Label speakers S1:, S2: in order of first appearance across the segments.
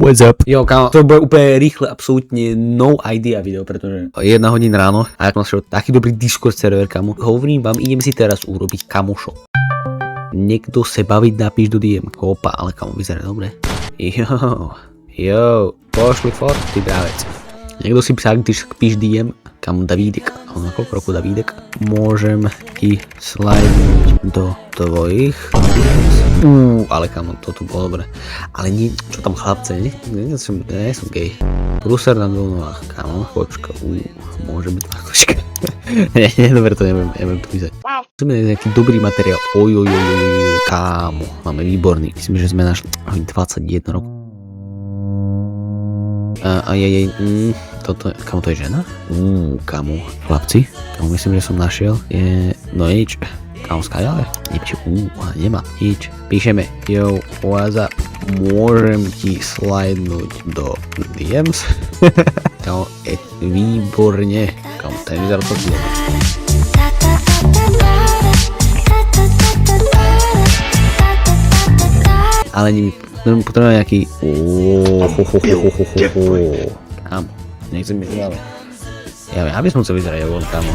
S1: What's up? Jo, kámo, to bude úplne rýchle, absolútne no idea video, pretože 1 hodina ráno a ja som našiel taký dobrý Discord server, kamo. Hovorím vám, idem si teraz urobiť kamošo. Niekto sa baviť, napíš do DM. Opa, ale kamo, vyzerá dobre. Jo, pošli fot, ty brávec. Niekto si píš DM, kamo Davídek. Na koľko rokov Davídek? Môžem ti slajdnúť do tvojich. Ale kamo, toto bolo dobre. Ale nie, čo tam chlapce, nie som gej. Pruser na dvonách, kamo, kočka, môže byť tvá kočka. Nie, dobre, to neviem to vyzerať. Musíme nájsť nejaký dobrý materiál. Kámo, máme výborný. Myslím, že sme našli 21 rokov. Toto, kamo, to je žena? Kamo, chlapci, kamo, myslím, že som našiel, no nič, kamo, skáďale, nemá, nič, píšeme, yo, what's up, môžem ti slajdnúť do DMs, kamo, výborne, kamo, ten vyzerá to zle. Ale potrebujem nejaký, kámo, nechcem byť ďalej. Ja by som chcel vyzerať ako on, kámo.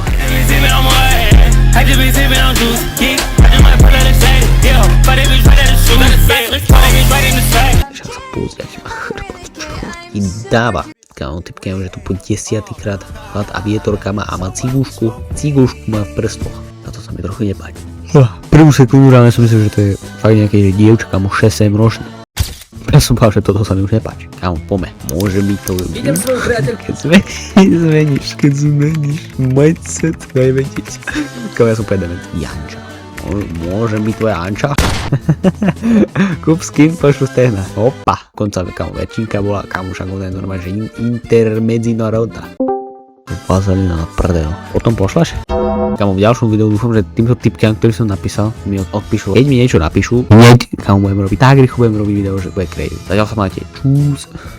S1: Však sa pozri, aký má chrbát, čo ti dáva. Kámo, typkem, že to po 10. krát chlad a vietorka má a má cigúšku má v prstoch. Na to sa mi trochu nepáči. Prvú sekundu ráne som myslel, že to je fakt nejaké dievča, kámo, 6-7 ročné. Ja som povedal, že toto sa mi už nepáči. Kámo, pome, môže byť to... Vidím svoju priateľku. Keď zmeníš mindset, dajme dieť. Kámo, ja som povedal, Janča. Môže byť tvoja Anča? Kúp skin, pošlu stehna. Opa. Konca, kámo, väčšinka bola, kámo, však ona je normálne, že intermedzinárodná. Vazelina na prdel. Potom pošlaš? Kámo, v ďalšom videu dúfam, že týmto tipkám, ktorý som napísal, mi odpíšu. Keď mi niečo napíšu, kámo, budem robiť tak rýchlo, budem robiť video, že bude crazy. Zatiaľ sa máte. Čus.